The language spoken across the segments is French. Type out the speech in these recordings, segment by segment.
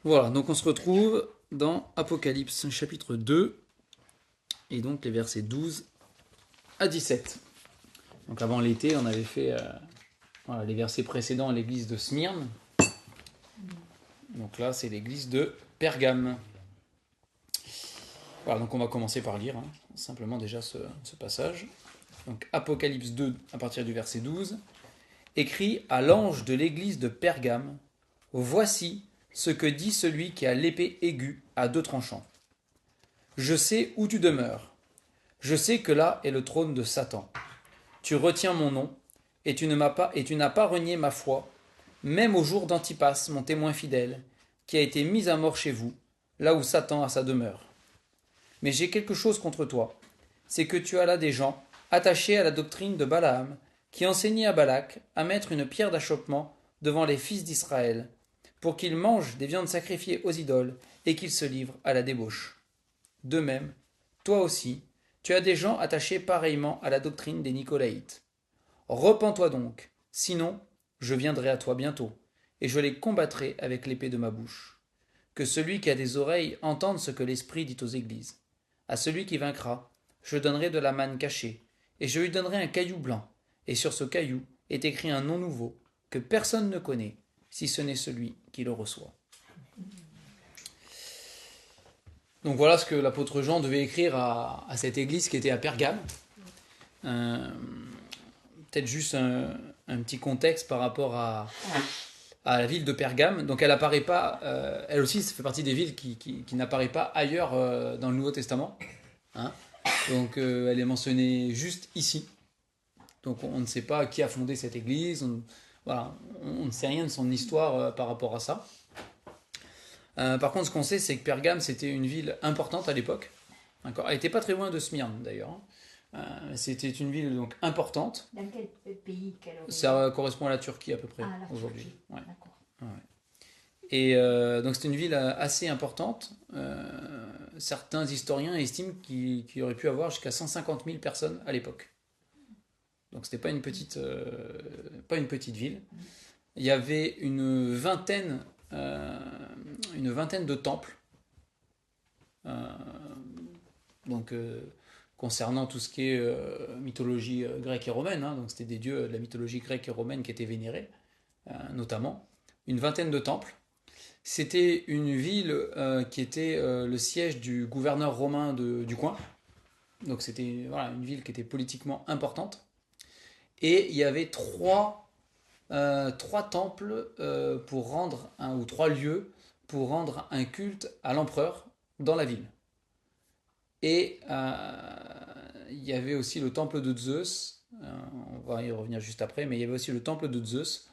Voilà, donc on se retrouve dans Apocalypse chapitre 2 et donc les versets 12 à 17. Donc avant l'été, on avait fait voilà, les versets précédents à l'église de Smyrne. Donc là, c'est l'église de Pergame. Voilà, donc on va commencer par lire simplement déjà ce passage. Donc Apocalypse 2 à partir du verset 12. Écrit à l'ange de l'église de Pergame, voici ce que dit celui qui a l'épée aiguë à deux tranchants. Je sais où tu demeures. Je sais que là est le trône de Satan. Tu retiens mon nom, et tu n'as pas renié ma foi, même au jour d'Antipas, mon témoin fidèle, qui a été mis à mort chez vous, là où Satan a sa demeure. Mais j'ai quelque chose contre toi, c'est que tu as là des gens attachés à la doctrine de Balaam, qui enseignaient à Balak à mettre une pierre d'achoppement devant les fils d'Israël, pour qu'ils mangent des viandes sacrifiées aux idoles et qu'ils se livrent à la débauche. De même, toi aussi, tu as des gens attachés pareillement à la doctrine des Nicolaïtes. Repens-toi donc, sinon je viendrai à toi bientôt, et je les combattrai avec l'épée de ma bouche. Que celui qui a des oreilles entende ce que l'Esprit dit aux églises. À celui qui vaincra, je donnerai de la manne cachée, et je lui donnerai un caillou blanc, et sur ce caillou est écrit un nom nouveau, que personne ne connaît, si ce n'est celui qui le reçoit. Donc voilà ce que l'apôtre Jean devait écrire à cette église qui était à Pergame. Euh, Peut-être juste un petit contexte par rapport à la ville de Pergame. Donc elle apparaît pas, elle aussi, ça fait partie des villes qui n'apparaît pas ailleurs dans le Nouveau Testament. Hein. Donc elle est mentionnée juste ici. Donc on ne sait pas qui a fondé cette église. Voilà, on ne sait rien de son histoire par rapport à ça. Par contre, ce qu'on sait, c'est que Pergame, c'était une ville importante à l'époque. D'accord. Elle n'était pas très loin de Smyrne, d'ailleurs. C'était une ville donc importante. Dans quel pays, quelle origine? Ça correspond à la Turquie à peu près Ah, la aujourd'hui. Turquie. Ouais. D'accord. Ouais. Et donc c'était une ville assez importante. Certains historiens estiment qu'il aurait pu avoir jusqu'à 150 000 personnes à l'époque. Donc c'était pas une petite ville. Il y avait une vingtaine de temples. Euh, donc concernant tout ce qui est mythologie grecque et romaine. Hein, donc c'était des dieux de la mythologie grecque et romaine qui étaient vénérés, notamment. Une vingtaine de temples. C'était une ville qui était le siège du gouverneur romain du coin. Donc c'était voilà, une ville qui était politiquement importante. Et il y avait trois temples pour rendre ou trois lieux pour rendre un culte à l'empereur dans la ville. Et il y avait aussi le temple de Zeus. On va y revenir juste après, mais il y avait aussi le temple de Zeus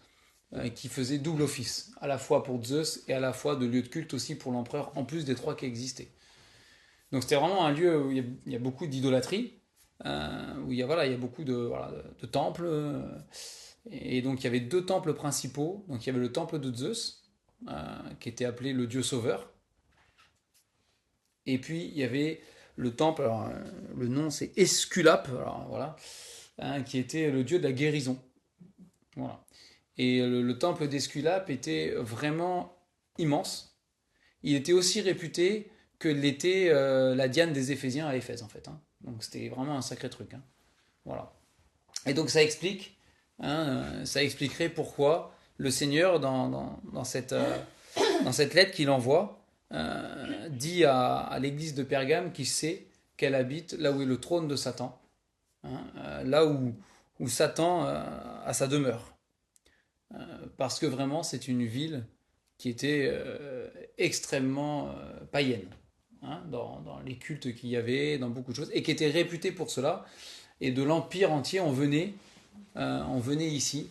qui faisait double office, à la fois pour Zeus et à la fois de lieu de culte aussi pour l'empereur, en plus des trois qui existaient. Donc c'était vraiment un lieu où il y a beaucoup d'idolâtrie, où il y a beaucoup de temples. Et donc il y avait deux temples principaux. Donc il y avait le temple de Zeus, qui était appelé le dieu sauveur. Et puis il y avait le temple, alors, le nom c'est Esculape, alors, voilà, qui était le dieu de la guérison. Voilà. Et le temple d'Esculape était vraiment immense. Il était aussi réputé que l'était la Diane des Éphésiens à Éphèse, en fait. Hein. Donc c'était vraiment un sacré truc. Hein. Voilà. Et donc ça expliquerait pourquoi le Seigneur, dans cette lettre qu'il envoie, dit à l'église de Pergame qu'il sait qu'elle habite là où est le trône de Satan, hein, là où Satan a sa demeure. Parce que vraiment, c'est une ville qui était extrêmement païenne, hein, dans les cultes qu'il y avait, dans beaucoup de choses, et qui était réputée pour cela. Et de l'empire entier, on venait ici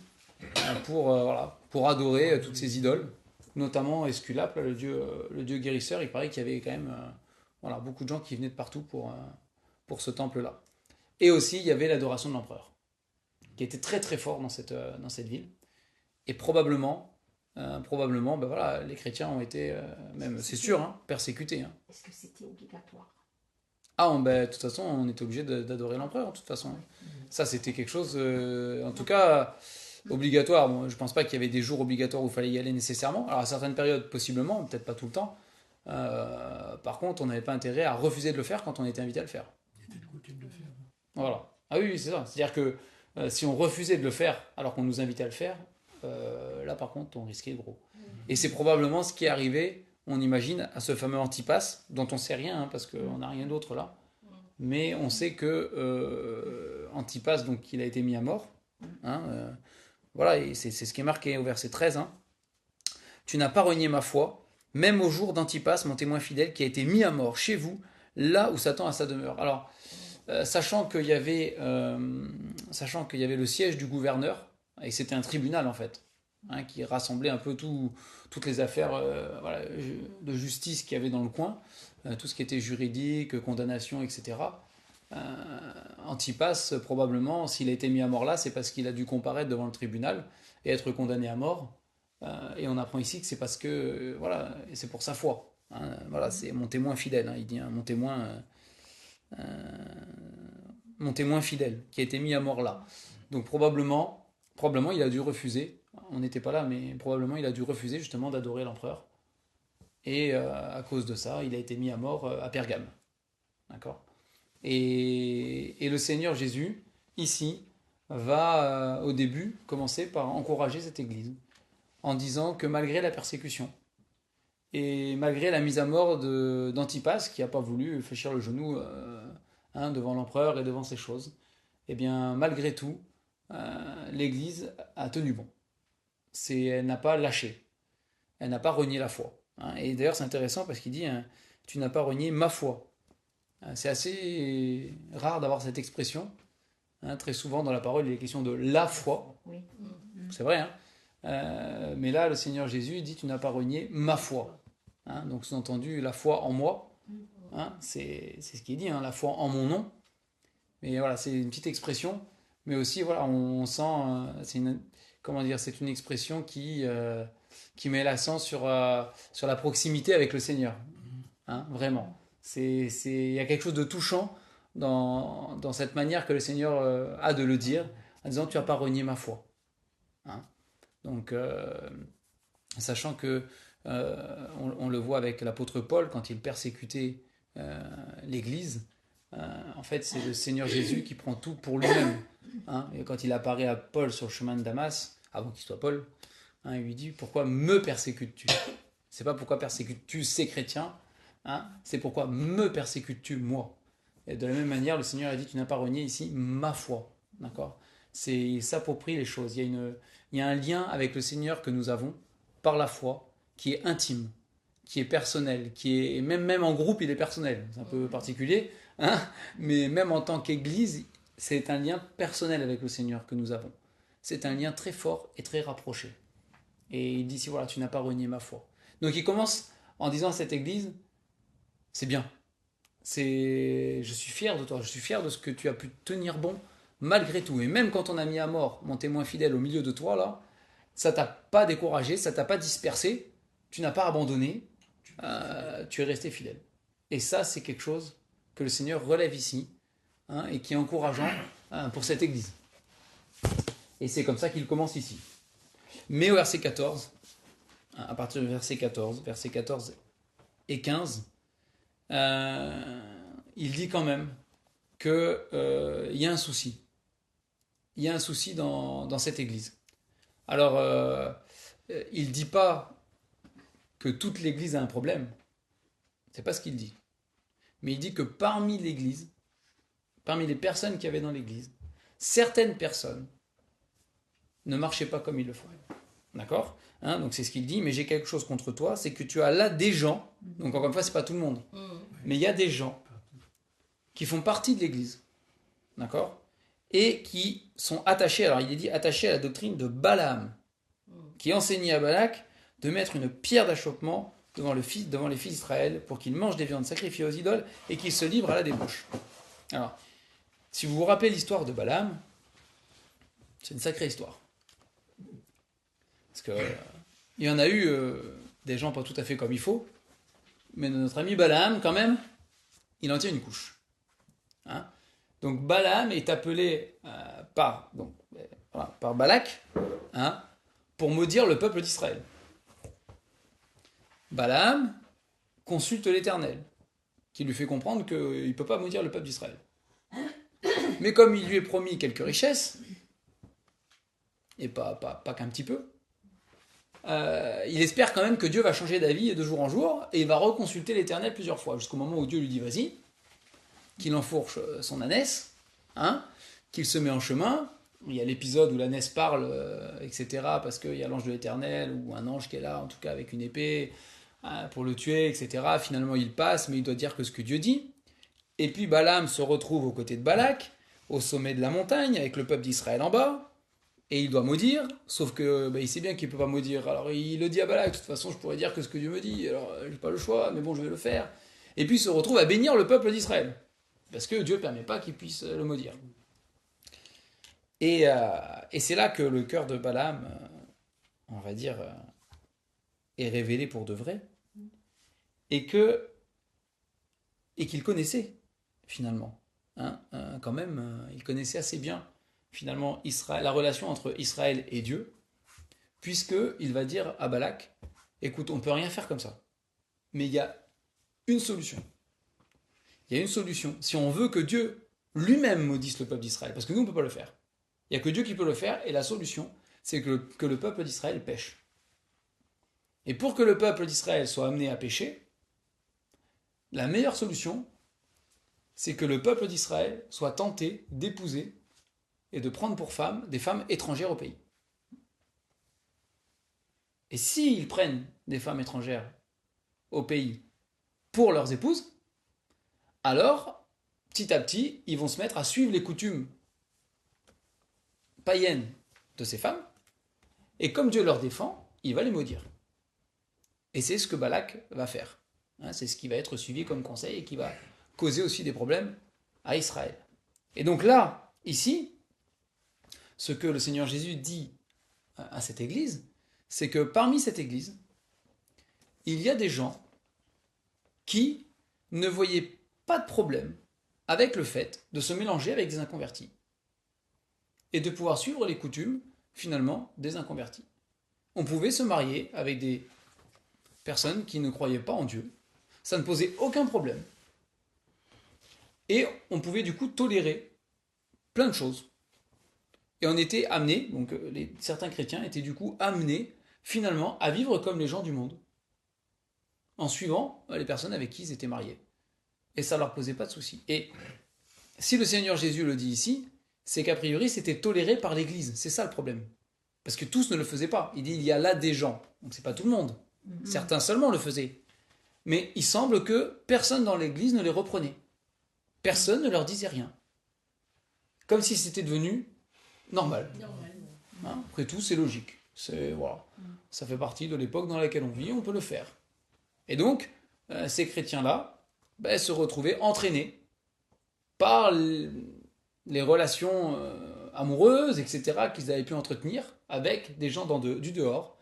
voilà, pour adorer toutes ces idoles, notamment Esculape, le dieu guérisseur. Il paraît qu'il y avait quand même voilà, beaucoup de gens qui venaient de partout pour ce temple-là. Et aussi, il y avait l'adoration de l'empereur, qui était très très fort dans cette ville. Et probablement ben voilà, les chrétiens ont été, même, c'est sûr, hein, persécutés. Hein. Est-ce que c'était obligatoire? Ah, ben, de toute façon, on était obligé d'adorer l'empereur, de toute façon. Ça, c'était quelque chose, en tout cas, Obligatoire, bon, je ne pense pas qu'il y avait des jours obligatoires où il fallait y aller nécessairement. Alors à certaines périodes, possiblement, peut-être pas tout le temps. Par contre, on n'avait pas intérêt à refuser de le faire quand on était invité à le faire. Il était de coutume de le faire. Voilà. Ah oui, c'est ça. C'est-à-dire que si on refusait de le faire alors qu'on nous invitait à le faire, là par contre, on risquait gros. Et c'est probablement ce qui est arrivé, on imagine, à ce fameux Antipas, dont on ne sait rien, hein, parce qu'on n'a rien d'autre là. Mais on sait que Antipas, donc, il a été mis à mort. Hein, voilà, et c'est ce qui est marqué au verset 13. Hein. Tu n'as pas renié ma foi, même au jour d'Antipas, mon témoin fidèle, qui a été mis à mort chez vous, là où Satan a sa demeure. Alors, sachant qu'il y avait le siège du gouverneur, et c'était un tribunal en fait, hein, qui rassemblait un peu toutes les affaires voilà, de justice qu'il y avait dans le coin, tout ce qui était juridique, condamnation, etc. Antipas, probablement, s'il a été mis à mort là, c'est parce qu'il a dû comparaître devant le tribunal et être condamné à mort. Et on apprend ici que c'est parce que, voilà, et c'est pour sa foi. Hein, voilà, c'est mon témoin fidèle, hein, il dit, hein, mon témoin fidèle, qui a été mis à mort là. Donc probablement il a dû refuser, on n'était pas là, mais probablement il a dû refuser justement d'adorer l'empereur. Et à cause de ça, il a été mis à mort à Pergame. D'accord ? Et le Seigneur Jésus, ici, va au début commencer par encourager cette église, en disant que malgré la persécution, et malgré la mise à mort d'Antipas, qui n'a pas voulu fléchir le genou devant l'empereur et devant ces choses, eh bien, malgré tout, l'Église a tenu bon. Elle n'a pas lâché. Elle n'a pas renié la foi. Hein. Et d'ailleurs, c'est intéressant parce qu'il dit hein, tu n'as pas renié ma foi. C'est assez rare d'avoir cette expression. Hein, très souvent, dans la parole, il est question de la foi. Oui. C'est vrai, hein. Mais là, le Seigneur Jésus dit tu n'as pas renié ma foi. Hein, donc, sous-entendu, la foi en moi. Hein, c'est ce qui est dit, hein, la foi en mon nom. Mais voilà, c'est une petite expression. Mais aussi, voilà, on sent, c'est une expression qui met l'accent sur la proximité avec le Seigneur. Hein, vraiment. Il y a quelque chose de touchant dans cette manière que le Seigneur a de le dire, en disant tu n'as pas renié ma foi. Hein. Donc, sachant que on le voit avec l'apôtre Paul quand il persécutait l'Église. En fait, c'est le Seigneur Jésus qui prend tout pour lui-même. Hein. Et quand il apparaît à Paul sur le chemin de Damas, avant qu'il soit Paul, hein, il lui dit pourquoi me persécutes-tu? C'est pas pourquoi persécutes-tu ces chrétiens, hein, c'est pourquoi me persécutes-tu moi. Et de la même manière, le Seigneur a dit tu n'as pas renié ici ma foi. D'accord? Il s'approprie les choses. Il y a un lien avec le Seigneur que nous avons par la foi qui est intime, qui est personnel, qui est même en groupe il est personnel. C'est un peu particulier. Hein, mais même en tant qu'Église, c'est un lien personnel avec le Seigneur que nous avons. C'est un lien très fort et très rapproché. Et il dit ici, voilà, tu n'as pas renié ma foi. Donc il commence en disant à cette Église, c'est bien. Je suis fier de toi, je suis fier de ce que tu as pu tenir bon malgré tout. Et même quand on a mis à mort mon témoin fidèle au milieu de toi, là, ça t'a pas découragé, ça t'a pas dispersé, tu n'as pas abandonné, tu es resté fidèle. Et ça, c'est quelque chose que le Seigneur relève ici, hein, et qui est encourageant pour cette Église. Et c'est comme ça qu'il commence ici. Mais au verset 14, à partir du verset 14 et 15, il dit quand même qu'il y a un souci. Il y a un souci dans cette Église. Alors, il ne dit pas que toute l'Église a un problème. C'est pas ce qu'il dit. Mais il dit que parmi l'Église, parmi les personnes qu'il y avait dans l'Église, certaines personnes ne marchaient pas comme il le faut. D'accord ? Hein, donc c'est ce qu'il dit, mais j'ai quelque chose contre toi, c'est que tu as là des gens, donc encore une fois, c'est pas tout le monde, mais il y a des gens qui font partie de l'Église, d'accord ? Et qui sont attachés, alors il est dit attachés à la doctrine de Balaam, qui enseignait à Balak de mettre une pierre d'achoppement devant les fils d'Israël pour qu'ils mangent des viandes sacrifiées aux idoles et qu'ils se livrent à la débauche. Alors, si vous vous rappelez l'histoire de Balaam, c'est une sacrée histoire. Parce que il y en a eu des gens pas tout à fait comme il faut, mais notre ami Balaam, quand même, il en tient une couche. Hein ? Donc Balaam est appelé voilà, par Balak, hein, pour maudire le peuple d'Israël. Balaam consulte l'Éternel, qui lui fait comprendre qu'il ne peut pas maudire le peuple d'Israël. Mais comme il lui est promis quelques richesses, et pas qu'un petit peu, il espère quand même que Dieu va changer d'avis de jour en jour, et il va reconsulter l'Éternel plusieurs fois, jusqu'au moment où Dieu lui dit vas-y, qu'il enfourche son ânesse, hein, qu'il se met en chemin. Il y a l'épisode où l'ânesse parle, etc., parce qu'il y a l'ange de l'Éternel, ou un ange qui est là, en tout cas avec une épée, pour le tuer, etc. Finalement, il passe, mais il doit dire que ce que Dieu dit. Et puis Balaam se retrouve aux côtés de Balak, au sommet de la montagne, avec le peuple d'Israël en bas, et il doit maudire, sauf que il sait bien qu'il ne peut pas maudire. Alors il le dit à Balak, de toute façon je pourrais dire que ce que Dieu me dit, alors j'ai pas le choix, mais bon je vais le faire. Et puis il se retrouve à bénir le peuple d'Israël, parce que Dieu ne permet pas qu'il puisse le maudire. Et c'est là que le cœur de Balaam, on va dire, est révélé pour de vrai, et qu'il connaissait, finalement. Hein, quand même, il connaissait assez bien, finalement, la relation entre Israël et Dieu, puisqu'il va dire à Balak, écoute, on ne peut rien faire comme ça, mais il y a une solution. Il y a une solution. Si on veut que Dieu lui-même maudisse le peuple d'Israël, parce que nous, on ne peut pas le faire. Il n'y a que Dieu qui peut le faire, et la solution, c'est que le peuple d'Israël pêche. Et pour que le peuple d'Israël soit amené à pécher, la meilleure solution, c'est que le peuple d'Israël soit tenté d'épouser et de prendre pour femmes des femmes étrangères au pays. Et s'ils prennent des femmes étrangères au pays pour leurs épouses, alors, petit à petit, ils vont se mettre à suivre les coutumes païennes de ces femmes, et comme Dieu leur défend, il va les maudire. Et c'est ce que Balak va faire. C'est ce qui va être suivi comme conseil et qui va causer aussi des problèmes à Israël. Et donc là, ici, ce que le Seigneur Jésus dit à cette église, c'est que parmi cette église, il y a des gens qui ne voyaient pas de problème avec le fait de se mélanger avec des inconvertis et de pouvoir suivre les coutumes, finalement, des inconvertis. On pouvait se marier avec des personnes qui ne croyaient pas en Dieu, ça ne posait aucun problème. Et on pouvait du coup tolérer plein de choses. Et on était amené, donc certains chrétiens étaient du coup amenés finalement à vivre comme les gens du monde, en suivant les personnes avec qui ils étaient mariés. Et ça ne leur posait pas de soucis. Et si le Seigneur Jésus le dit ici, c'est qu'a priori c'était toléré par l'Église. C'est ça le problème. Parce que tous ne le faisaient pas. Il dit il y a là des gens. Donc c'est pas tout le monde. Certains seulement le faisaient. Mais il semble que personne dans l'Église ne les reprenait. Personne ne leur disait rien. Comme si c'était devenu normal. Hein, après tout, c'est logique. Voilà. Ça fait partie de l'époque dans laquelle on vit, on peut le faire. Et donc, ces chrétiens-là se retrouvaient entraînés par les relations amoureuses, etc., qu'ils avaient pu entretenir avec des gens du dehors,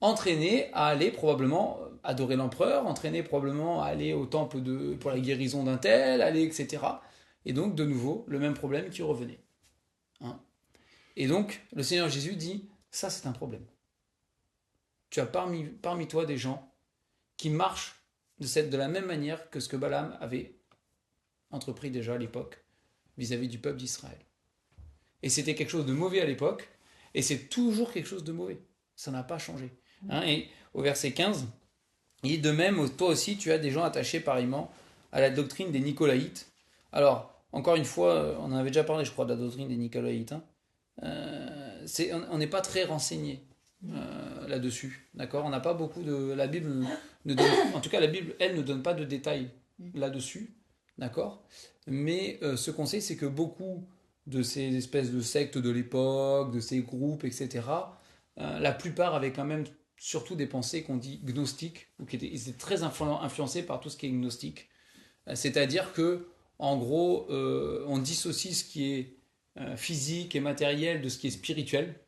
entraînés à aller probablement adorer l'empereur, entraînés probablement à aller au temple pour la guérison d'un tel, etc. Et donc, de nouveau, le même problème qui revenait. Hein. Et donc, le Seigneur Jésus dit, ça c'est un problème. Tu as parmi toi des gens qui marchent de la même manière que ce que Balaam avait entrepris déjà à l'époque vis-à-vis du peuple d'Israël. Et c'était quelque chose de mauvais à l'époque, et c'est toujours quelque chose de mauvais. Ça n'a pas changé. Hein, et au verset 15, il dit de même, toi aussi tu as des gens attachés pareillement à la doctrine des Nicolaïtes. Alors, encore une fois, on en avait déjà parlé, je crois, de la doctrine des Nicolaïtes. Hein. On n'est pas très renseigné là-dessus, d'accord. On n'a pas beaucoup de... La Bible en tout cas, la Bible, elle, ne donne pas de détails là-dessus, d'accord. Mais ce qu'on sait, c'est que beaucoup de ces espèces de sectes de l'époque, de ces groupes, etc., la plupart avaient quand même surtout des pensées qu'on dit gnostiques, ou qui étaient très influencés par tout ce qui est gnostique. C'est-à-dire que, en gros, on dissocie ce qui est physique et matériel de ce qui est spirituel.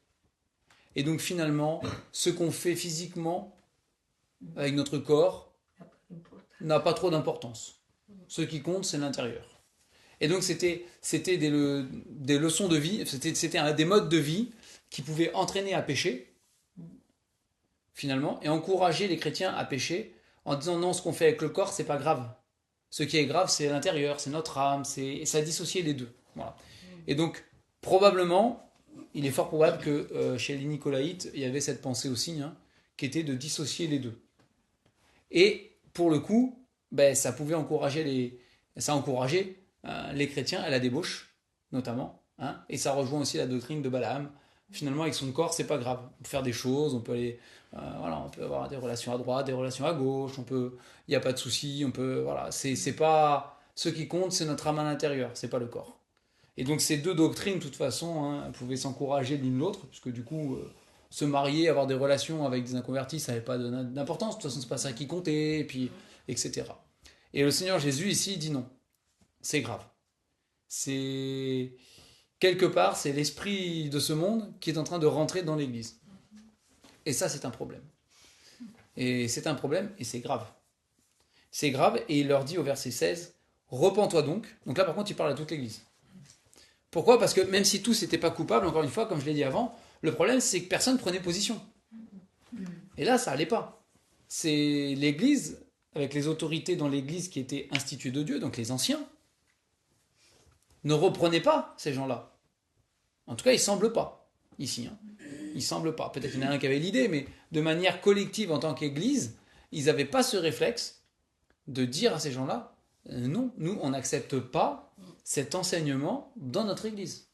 Et donc finalement, ce qu'on fait physiquement avec notre corps n'a pas trop d'importance. Ce qui compte, c'est l'intérieur. Et donc c'était des leçons de vie, c'était des modes de vie qui pouvaient entraîner à pécher, finalement, et encourager les chrétiens à pécher en disant non, ce qu'on fait avec le corps, c'est pas grave. Ce qui est grave, c'est l'intérieur, c'est notre âme, et ça dissociait les deux. Voilà. Et donc, probablement, il est fort probable que chez les Nicolaïtes, il y avait cette pensée aussi, hein, qui était de dissocier les deux. Et pour le coup, ben, ça pouvait encourager les chrétiens à la débauche, notamment. Hein, et ça rejoint aussi la doctrine de Balaam. Finalement, avec son corps, c'est pas grave. On peut faire des choses, on peut aller, voilà, on peut avoir des relations à droite, des relations à gauche, il n'y a pas de souci, voilà, c'est pas, ce qui compte, c'est notre âme à l'intérieur, c'est pas le corps. Et donc ces deux doctrines, de toute façon, hein, pouvaient s'encourager l'une l'autre, puisque du coup, se marier, avoir des relations avec des inconvertis, ça n'avait pas d'importance. De toute façon, c'est pas ça qui comptait, et puis, etc. Et le Seigneur Jésus ici dit non, c'est grave. C'est quelque part, c'est l'esprit de ce monde qui est en train de rentrer dans l'Église. Et ça, c'est un problème. Et c'est un problème, et c'est grave. C'est grave, et il leur dit au verset 16, repens-toi donc. Donc là, par contre, il parle à toute l'Église. Pourquoi ? Parce que même si tous n'étaient pas coupables, encore une fois, comme je l'ai dit avant, le problème, c'est que personne ne prenait position. Et là, ça n'allait pas. C'est l'Église, avec les autorités dans l'Église qui étaient instituées de Dieu, donc les anciens, ne reprenaient pas ces gens-là. En tout cas, il ne semble pas, ici. Hein. Il ne semble pas. Peut-être qu'il y en a un qui avait l'idée, mais de manière collective, en tant qu'Église, ils n'avaient pas ce réflexe de dire à ces gens-là, non, nous, on n'accepte pas cet enseignement dans notre Église.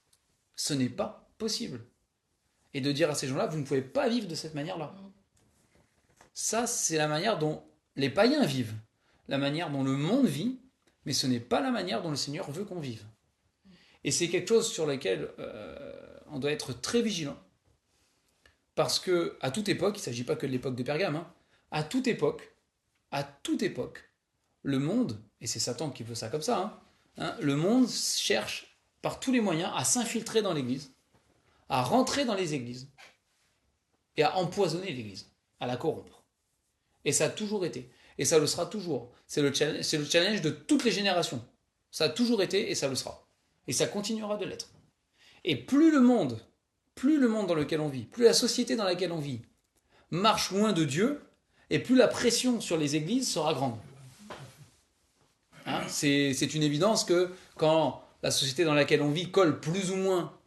Ce n'est pas possible. Et de dire à ces gens-là, vous ne pouvez pas vivre de cette manière-là. Ça, c'est la manière dont les païens vivent, la manière dont le monde vit, mais ce n'est pas la manière dont le Seigneur veut qu'on vive. Et c'est quelque chose sur lequel on doit être très vigilant, parce que à toute époque, il ne s'agit pas que de l'époque de Pergame, hein, à toute époque, le monde, et c'est Satan qui veut ça comme ça, le monde cherche par tous les moyens à s'infiltrer dans l'Église, à rentrer dans les églises, et à empoisonner l'Église, à la corrompre. Et ça a toujours été, et ça le sera toujours. C'est le challenge de toutes les générations. Ça a toujours été, et ça le sera. Et ça continuera de l'être. Et plus le monde dans lequel on vit, plus la société dans laquelle on vit marche loin de Dieu, et plus la pression sur les églises sera grande. Hein, c'est une évidence que quand la société dans laquelle on vit colle plus ou moins,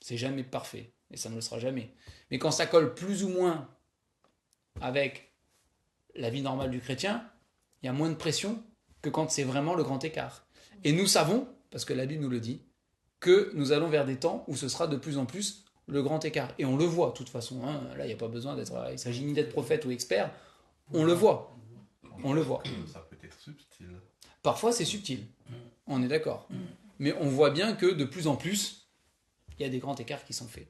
c'est jamais parfait, et ça ne le sera jamais, mais quand ça colle plus ou moins avec la vie normale du chrétien, il y a moins de pression que quand c'est vraiment le grand écart. Et nous savons, parce que la Bible nous le dit, que nous allons vers des temps où ce sera de plus en plus le grand écart. Et on le voit, de toute façon. Hein. Là, il n'y a pas besoin d'être... Il ne s'agit ni d'être prophète ou expert. On le voit. On le voit. Ça peut être subtil. Parfois, c'est subtil. On est d'accord. Mais on voit bien que de plus en plus, il y a des grands écarts qui sont faits.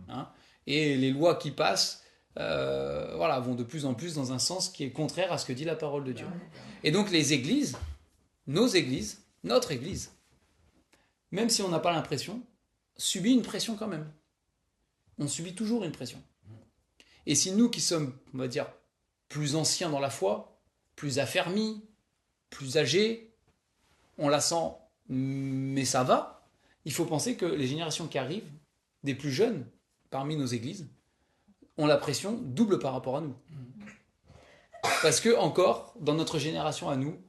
Hein. Et les lois qui passent voilà, vont de plus en plus dans un sens qui est contraire à ce que dit la parole de Dieu. Et donc les églises, nos églises, notre église, même si on n'a pas l'impression, subit une pression quand même. On subit toujours une pression. Et si nous qui sommes, on va dire, plus anciens dans la foi, plus affermis, plus âgés, on la sent, mais ça va, il faut penser que les générations qui arrivent, des plus jeunes parmi nos églises, ont la pression double par rapport à nous. Parce que encore, dans notre génération à nous,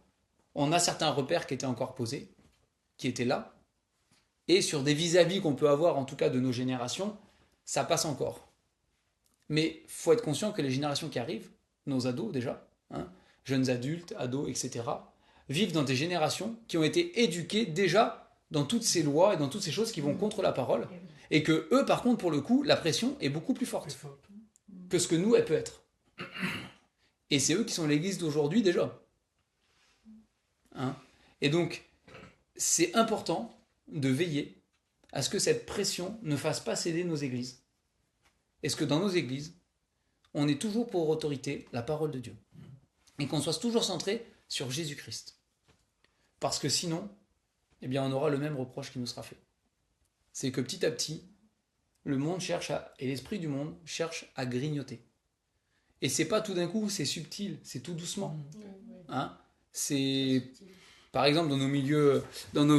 on a certains repères qui étaient encore posés, qui étaient là, et sur des vis-à-vis qu'on peut avoir, en tout cas de nos générations, ça passe encore. Mais il faut être conscient que les générations qui arrivent, nos ados déjà, jeunes adultes, ados, etc., vivent dans des générations qui ont été éduquées déjà dans toutes ces lois et dans toutes ces choses qui vont contre la parole, et que eux, par contre, pour le coup, la pression est beaucoup plus forte que ce que nous, elle peut être. Et c'est eux qui sont l'église d'aujourd'hui déjà. Et donc, c'est important de veiller à ce que cette pression ne fasse pas céder nos églises. Est-ce que dans nos églises, on est toujours pour autorité la parole de Dieu, et qu'on soit toujours centré sur Jésus-Christ. Parce que sinon, eh bien, on aura le même reproche qui nous sera fait. C'est que petit à petit, le monde et l'esprit du monde cherche à grignoter. Et c'est pas tout d'un coup, c'est subtil, c'est tout doucement. C'est Par exemple, dans nos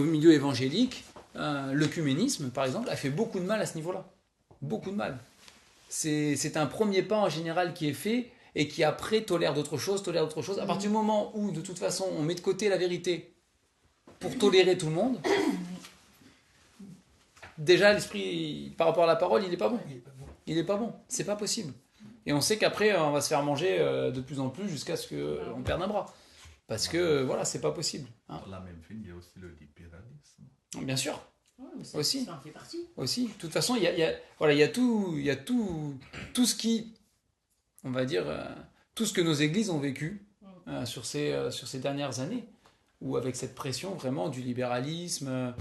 milieux évangéliques, l'œcuménisme, par exemple, a fait beaucoup de mal à ce niveau-là. Beaucoup de mal. C'est un premier pas en général qui est fait et qui après tolère d'autres choses. À partir du moment où, de toute façon, on met de côté la vérité pour tolérer tout le monde, déjà l'esprit, par rapport à la parole, il n'est pas bon. Il n'est pas bon. C'est pas possible. Et on sait qu'après, on va se faire manger de plus en plus jusqu'à ce qu'on perde un bras. Parce que, voilà, c'est pas possible. Hein. Dans la même veine, il y a aussi le libéralisme. Bien sûr. Ouais, Aussi. Ça en fait partie. Aussi. De toute façon, il y a tout ce qui, on va dire, tout ce que nos églises ont vécu sur ces dernières années, ou avec cette pression vraiment du libéralisme,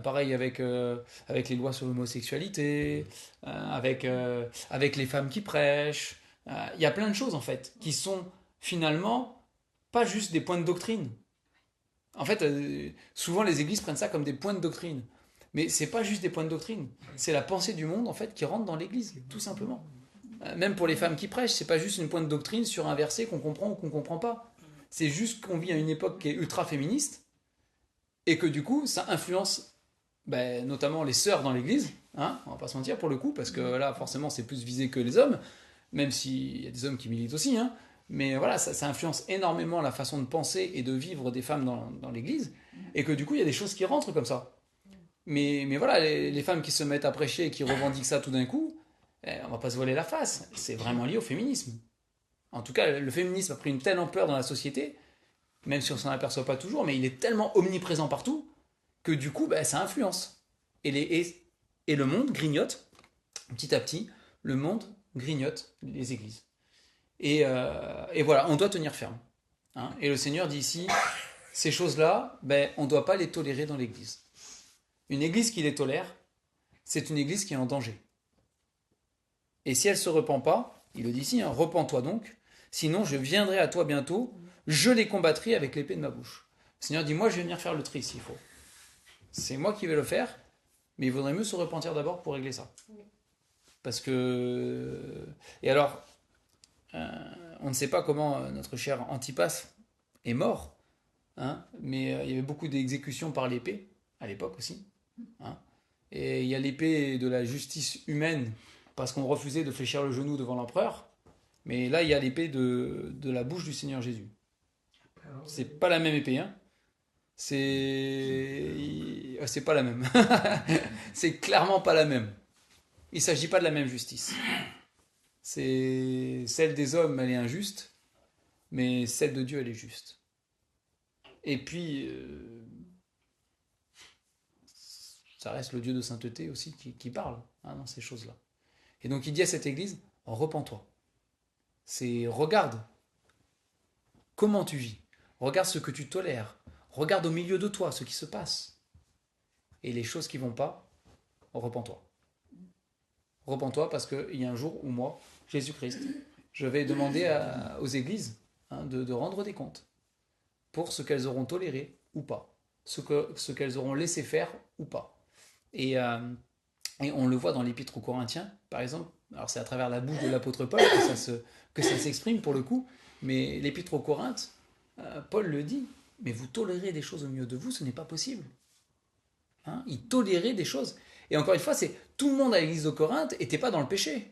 pareil avec les lois sur l'homosexualité, avec les femmes qui prêchent. Il y a plein de choses en fait qui sont finalement pas juste des points de doctrine. En fait, souvent les églises prennent ça comme des points de doctrine. Mais c'est pas juste des points de doctrine, c'est la pensée du monde en fait qui rentre dans l'église, tout simplement. Même pour les femmes qui prêchent, c'est pas juste une pointe de doctrine sur un verset qu'on comprend ou qu'on comprend pas. C'est juste qu'on vit à une époque qui est ultra féministe et que du coup ça influence notamment les sœurs dans l'église, hein, on va pas se mentir pour le coup, parce que là forcément c'est plus visé que les hommes, même s'il y a des hommes qui militent aussi, hein, mais voilà, ça influence énormément la façon de penser et de vivre des femmes dans l'église, et que du coup il y a des choses qui rentrent comme ça. Mais voilà, les femmes qui se mettent à prêcher et qui revendiquent ça tout d'un coup, on va pas se voiler la face, c'est vraiment lié au féminisme. En tout cas, le féminisme a pris une telle ampleur dans la société, même si on s'en aperçoit pas toujours, mais il est tellement omniprésent partout que du coup, ça influence. Et le monde grignote, petit à petit, le monde grignote les églises. Et voilà, on doit tenir ferme. Hein. Et le Seigneur dit ici, ces choses-là, on ne doit pas les tolérer dans l'église. Une église qui les tolère, c'est une église qui est en danger. Et si elle ne se repent pas, il le dit ici, repens-toi donc, sinon je viendrai à toi bientôt, je les combattrai avec l'épée de ma bouche. Le Seigneur dit, moi je vais venir faire le tri s'il faut. C'est moi qui vais le faire, mais il vaudrait mieux se repentir d'abord pour régler ça. Parce que... Et alors, on ne sait pas comment notre cher Antipas est mort, hein, mais il y avait beaucoup d'exécutions par l'épée, à l'époque aussi. Hein. Et il y a l'épée de la justice humaine, parce qu'on refusait de fléchir le genou devant l'empereur, mais là il y a l'épée de la bouche du Seigneur Jésus. C'est pas la même épée, hein. C'est pas la même. C'est clairement pas la même. Il s'agit pas de la même justice. C'est celle des hommes, elle est injuste, mais celle de Dieu, elle est juste. Et puis ça reste le Dieu de sainteté aussi qui parle dans ces choses-là. Et donc il dit à cette église, repens-toi. Regarde comment tu vis, regarde ce que tu tolères, regarde au milieu de toi ce qui se passe. Et les choses qui vont pas, repens-toi. Repens-toi parce qu'il y a un jour où moi, Jésus-Christ, je vais demander aux églises de rendre des comptes pour ce qu'elles auront toléré ou pas, ce qu'elles auront laissé faire ou pas. Et on le voit dans l'épître aux Corinthiens, par exemple. Alors c'est à travers la bouche de l'apôtre Paul que ça s'exprime pour le coup, mais l'épître aux Corinthes, Paul le dit, mais vous tolérez des choses au milieu de vous, ce n'est pas possible. Hein, il tolérait des choses. Et encore une fois, c'est tout le monde à l'église de Corinthe n'était pas dans le péché.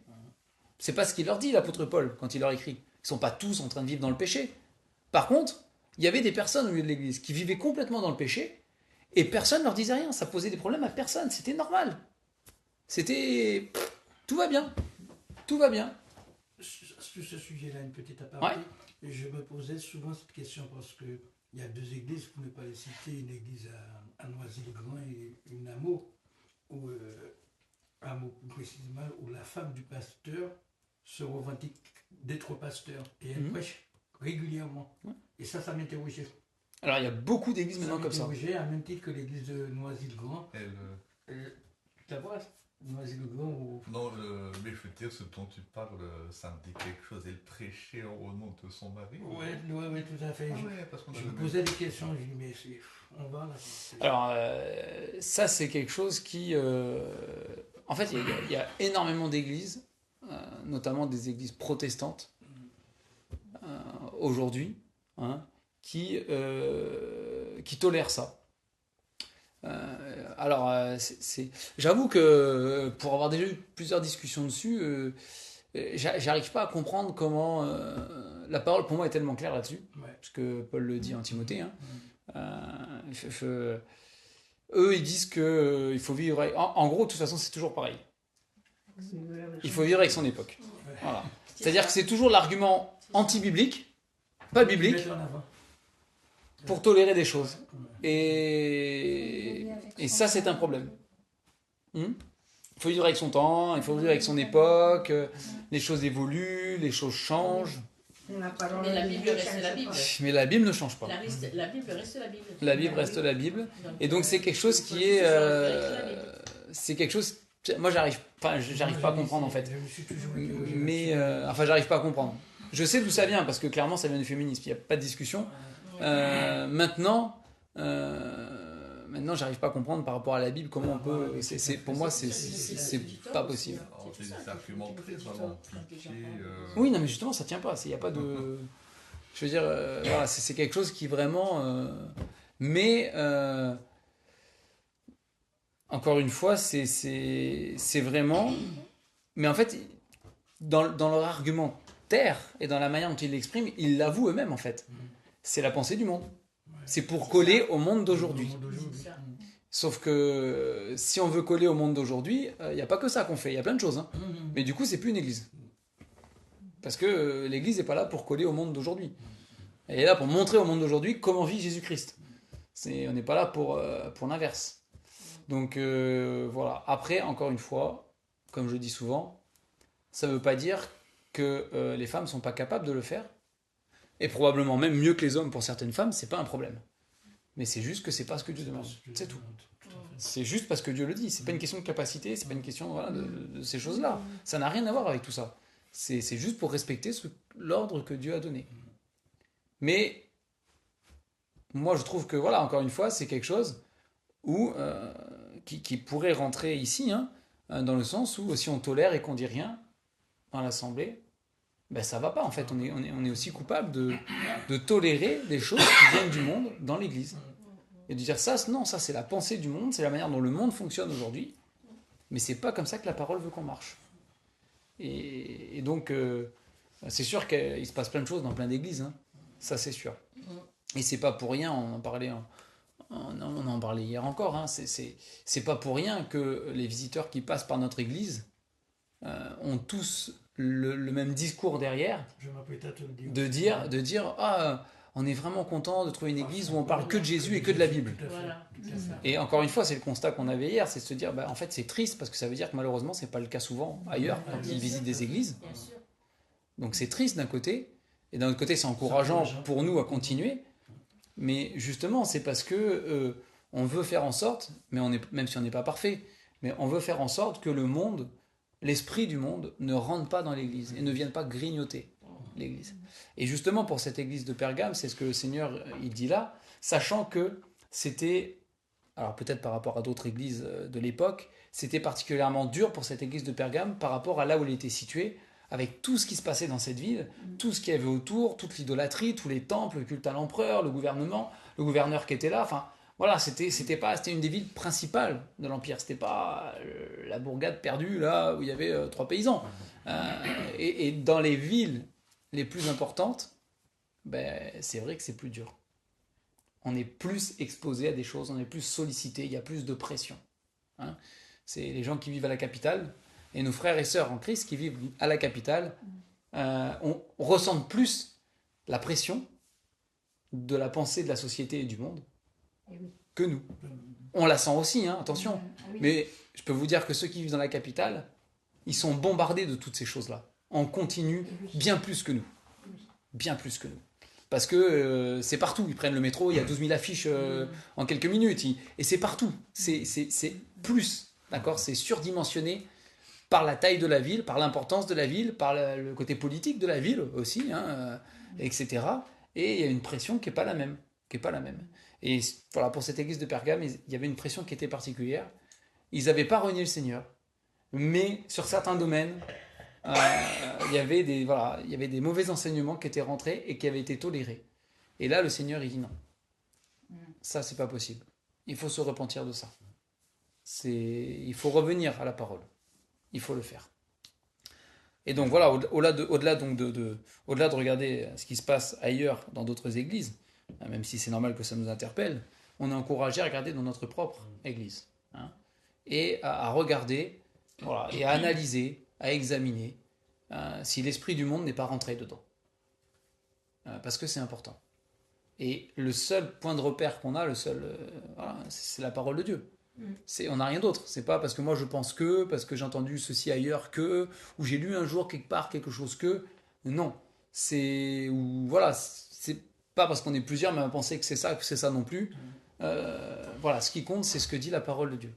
C'est pas ce qu'il leur dit, l'apôtre Paul, quand il leur écrit. Ils ne sont pas tous en train de vivre dans le péché. Par contre, il y avait des personnes au milieu de l'église qui vivaient complètement dans le péché, et personne ne leur disait rien. Ça posait des problèmes à personne. C'était normal. C'était... Tout va bien. Tout va bien. Sur ce sujet-là, une petite aparté. Ouais. Je me posais souvent cette question parce qu'il y a deux églises, pour ne pas les citer, une église à Noisy-le-Grand et une à Meaux, à Meaux précisément, où la femme du pasteur se revendique d'être pasteur et elle prêche régulièrement. Ouais. Et ça m'interrogeait. Alors il y a beaucoup d'églises maintenant comme ça. Ça m'interrogeait à même titre que l'église de Noisy-le-Grand. Tu la vois Noisy-le-Grand ou... Non, mais je veux dire, ce dont tu parles, ça me dit quelque chose. Elle prêchait au nom de son mari. Oui, tout à fait. Je me posais des questions, je dis, mais on va là. Alors, ça, c'est quelque chose qui... En fait, il y a énormément d'églises, notamment des églises protestantes, aujourd'hui, qui qui tolèrent ça. J'avoue que pour avoir déjà eu plusieurs discussions dessus, j'arrive pas à comprendre comment la parole pour moi est tellement claire là-dessus, parce que Paul le dit en Timothée. Hein. Eux, ils disent que il faut vivre. En gros, de toute façon, c'est toujours pareil. Il faut vivre avec son époque. Voilà. C'est-à-dire que c'est toujours l'argument anti-biblique, pas biblique, pour tolérer des choses. Et ça, c'est un problème. Il faut vivre avec son temps, il faut vivre avec son époque, les choses évoluent, les choses changent. Mais la Bible reste la Bible. Mais la Bible ne change pas. La Bible reste la Bible. La Bible reste la Bible. Et donc c'est quelque chose qui est... c'est quelque chose... Moi, j'arrive pas à comprendre, en fait. Mais... j'arrive pas à comprendre. Je sais d'où ça vient, parce que clairement, ça vient du féminisme. Il n'y a pas de discussion. Maintenant, j'arrive pas à comprendre par rapport à la Bible comment on peut. Pour moi, c'est pas possible. C'est des arguments très vraiment compliqués. Oui, non, mais justement, ça tient pas. Il y a pas de. Je veux dire, voilà, c'est quelque chose qui vraiment. Mais encore une fois, c'est vraiment. Mais en fait, dans leur argumentaire et dans la manière dont ils l'expriment, ils l'avouent eux-mêmes en fait. C'est la pensée du monde. C'est pour coller au monde d'aujourd'hui. Sauf que si on veut coller au monde d'aujourd'hui, il n'y a pas que ça qu'on fait, il y a plein de choses. Hein. Mais du coup, c'est plus une église. Parce que l'église n'est pas là pour coller au monde d'aujourd'hui. Elle est là pour montrer au monde d'aujourd'hui comment vit Jésus-Christ. On n'est pas là pour l'inverse. Donc voilà. Après, encore une fois, comme je dis souvent, ça ne veut pas dire que les femmes ne sont pas capables de le faire. Et probablement même mieux que les hommes pour certaines femmes, c'est pas un problème. Mais c'est juste que c'est pas ce que Dieu demande. C'est tout. C'est juste parce que Dieu le dit. C'est pas une question de capacité, c'est pas une question de ces choses-là. Ça n'a rien à voir avec tout ça. C'est juste pour respecter l'ordre que Dieu a donné. Mais moi je trouve que voilà, encore une fois, c'est quelque chose qui pourrait rentrer ici, hein, dans le sens où si on tolère et qu'on dit rien dans l'assemblée, ben ça va pas en fait, on est aussi coupable de tolérer des choses qui viennent du monde dans l'église. Et de dire ça, non, ça c'est la pensée du monde, c'est la manière dont le monde fonctionne aujourd'hui, mais c'est pas comme ça que la parole veut qu'on marche. Et donc, c'est sûr qu'il se passe plein de choses dans plein d'églises, hein. Ça c'est sûr. Et c'est pas pour rien, on en parlait hier encore, hein. C'est pas pour rien que les visiteurs qui passent par notre église ont tous le même discours derrière, de dire on est vraiment content de trouver une église où on parle que de Jésus et que de la Bible. Voilà. Et encore une fois, c'est le constat qu'on avait hier, c'est de se dire en fait c'est triste parce que ça veut dire que malheureusement c'est pas le cas souvent ailleurs quand ils visitent des églises. Donc c'est triste d'un côté, et d'un autre côté c'est encourageant pour nous à continuer, mais justement c'est parce que on veut faire en sorte, même si on n'est pas parfait, mais on veut faire en sorte que le monde, l'esprit du monde ne rentre pas dans l'église et ne vienne pas grignoter l'église. Et justement pour cette église de Pergame, c'est ce que le Seigneur il dit là, sachant que c'était, alors peut-être par rapport à d'autres églises de l'époque, c'était particulièrement dur pour cette église de Pergame par rapport à là où elle était située, avec tout ce qui se passait dans cette ville, tout ce qu'il y avait autour, toute l'idolâtrie, tous les temples, le culte à l'empereur, le gouverneur qui était là, enfin voilà, c'était une des villes principales de l'Empire. C'était pas la bourgade perdue là où il y avait 3 paysans. Et dans les villes les plus importantes, c'est vrai que c'est plus dur. On est plus exposé à des choses, on est plus sollicité, il y a plus de pression. Hein, c'est les gens qui vivent à la capitale et nos frères et sœurs en Christ qui vivent à la capitale, on ressent plus la pression de la pensée de la société et du monde que nous. On la sent aussi, hein, attention. Mais je peux vous dire que ceux qui vivent dans la capitale, ils sont bombardés de toutes ces choses-là. En continu, bien plus que nous. Bien plus que nous. Parce que c'est partout. Ils prennent le métro, il y a 12 000 affiches en quelques minutes. Et c'est partout. C'est plus. D'accord ? C'est surdimensionné par la taille de la ville, par l'importance de la ville, par le côté politique de la ville aussi, hein, etc. Et il y a une pression qui n'est pas la même. Et voilà, pour cette église de Pergame, il y avait une pression qui était particulière. Ils n'avaient pas renié le Seigneur, mais sur certains domaines, il y avait des mauvais enseignements qui étaient rentrés et qui avaient été tolérés. Et là, le Seigneur, il dit non. Ça, c'est pas possible. Il faut se repentir de ça. Il faut revenir à la parole. Il faut le faire. Et donc voilà, au-delà de regarder ce qui se passe ailleurs dans d'autres églises, même si c'est normal que ça nous interpelle, on est encouragé à regarder dans notre propre église. Hein, et à regarder, voilà, et à analyser, à examiner si l'esprit du monde n'est pas rentré dedans. Parce que c'est important. Et le seul point de repère qu'on a, voilà, c'est la parole de Dieu. On n'a rien d'autre. C'est pas parce que moi je pense que, parce que j'ai entendu ceci ailleurs que, ou j'ai lu un jour quelque part quelque chose que. Non. Voilà, c'est pas parce qu'on est plusieurs, mais à penser que c'est ça non plus. Voilà, ce qui compte, c'est ce que dit la parole de Dieu.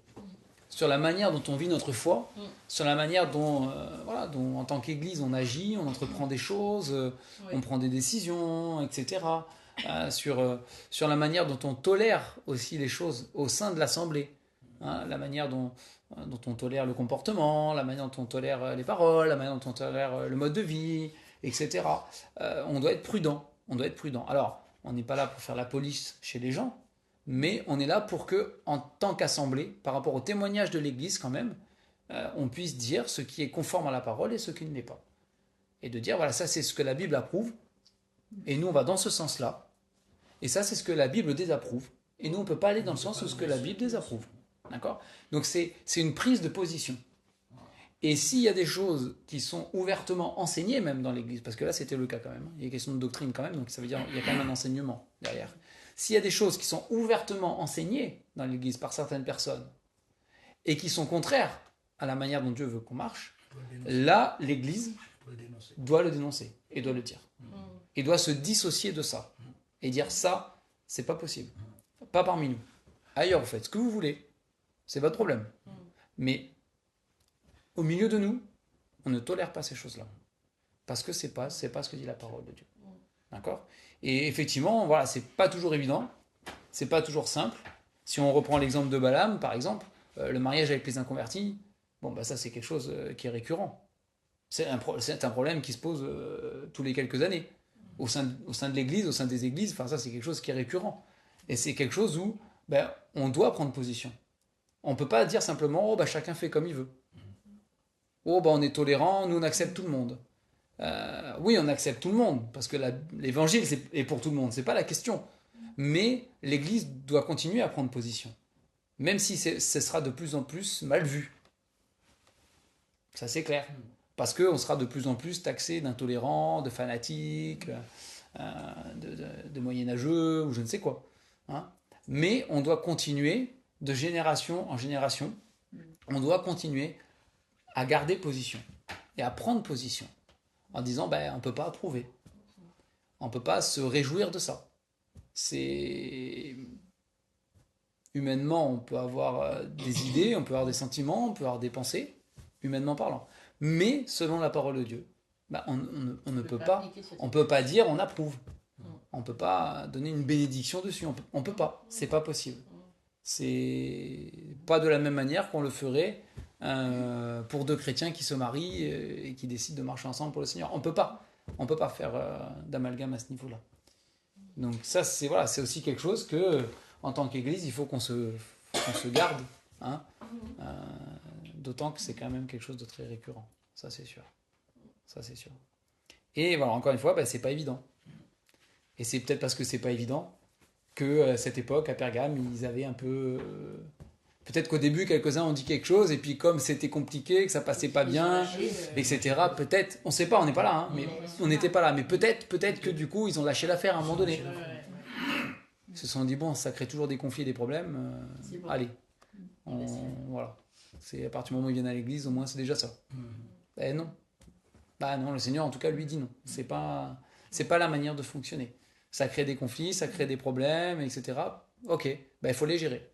Sur la manière dont on vit notre foi, sur la manière dont en tant qu'Église, on agit, on entreprend des choses, on prend des décisions, etc. Sur la manière dont on tolère aussi les choses au sein de l'Assemblée. Hein, la manière dont on tolère le comportement, la manière dont on tolère les paroles, la manière dont on tolère le mode de vie, etc. On doit être prudent. Alors, on n'est pas là pour faire la police chez les gens, mais on est là pour que, en tant qu'assemblée, par rapport au témoignage de l'Église quand même, on puisse dire ce qui est conforme à la parole et ce qui ne l'est pas. Et de dire, voilà, ça c'est ce que la Bible approuve, et nous on va dans ce sens-là, et ça c'est ce que la Bible désapprouve, et nous on ne peut pas aller dans le sens où ce que la Bible désapprouve. D'accord ? Donc c'est une prise de position. Et s'il y a des choses qui sont ouvertement enseignées même dans l'Église, parce que là c'était le cas quand même, il y a une question de doctrine quand même, donc ça veut dire qu'il y a quand même un enseignement derrière. S'il y a des choses qui sont ouvertement enseignées dans l'Église par certaines personnes, et qui sont contraires à la manière dont Dieu veut qu'on marche, là l'Église doit le dénoncer, et doit le dire. Et doit se dissocier de ça, et dire ça, c'est pas possible. Pas parmi nous. Ailleurs vous faites ce que vous voulez. C'est votre problème. Mais au milieu de nous, on ne tolère pas ces choses-là. Parce que c'est pas ce que dit la parole de Dieu. D'accord ? Et effectivement, voilà, c'est pas toujours évident. C'est pas toujours simple. Si on reprend l'exemple de Balaam, par exemple, le mariage avec les inconvertis, ça c'est quelque chose qui est récurrent. C'est un problème qui se pose tous les quelques années. Au sein de l'Église, au sein des églises, ça c'est quelque chose qui est récurrent. Et c'est quelque chose où on doit prendre position. On ne peut pas dire simplement chacun fait comme il veut. On est tolérant, nous on accepte tout le monde. Oui, on accepte tout le monde, parce que l'évangile est pour tout le monde, c'est pas la question. Mais l'Église doit continuer à prendre position, même si ce sera de plus en plus mal vu. Ça c'est clair. Parce qu'on sera de plus en plus taxé d'intolérants, de fanatiques, de moyenâgeux, ou je ne sais quoi. Hein. Mais on doit continuer de génération en génération, on doit continuer à garder position et à prendre position en disant on ne peut pas approuver, on ne peut pas se réjouir de ça. Humainement, on peut avoir des idées, on peut avoir des sentiments, on peut avoir des pensées, humainement parlant. Mais selon la parole de Dieu, on ne peut pas dire on approuve. On ne peut pas donner une bénédiction dessus, on ne peut pas, c'est pas possible. C'est pas de la même manière qu'on le ferait pour deux chrétiens qui se marient et qui décident de marcher ensemble pour le Seigneur. On peut pas faire d'amalgame à ce niveau-là. Donc ça, c'est aussi quelque chose que, en tant qu'Église, il faut qu'on se garde, hein, d'autant que c'est quand même quelque chose de très récurrent. Ça, c'est sûr. Et voilà, encore une fois, c'est pas évident. Et c'est peut-être parce que c'est pas évident que à cette époque, à Pergame, ils avaient un peu... peut-être qu'au début, quelques-uns ont dit quelque chose, et puis comme c'était compliqué, que ça passait pas bien, etc., peut-être, on sait pas, on n'est pas là, hein, mais on n'était pas là, mais peut-être que du coup, ils ont lâché l'affaire à un moment donné. Ils se sont dit, ça crée toujours des conflits et des problèmes, allez, voilà. C'est à partir du moment où ils viennent à l'église, au moins c'est déjà ça. Non. Non, le Seigneur, en tout cas, lui dit non. C'est pas la manière de fonctionner. Ça crée des conflits, ça crée des problèmes, etc. Ok, il faut les gérer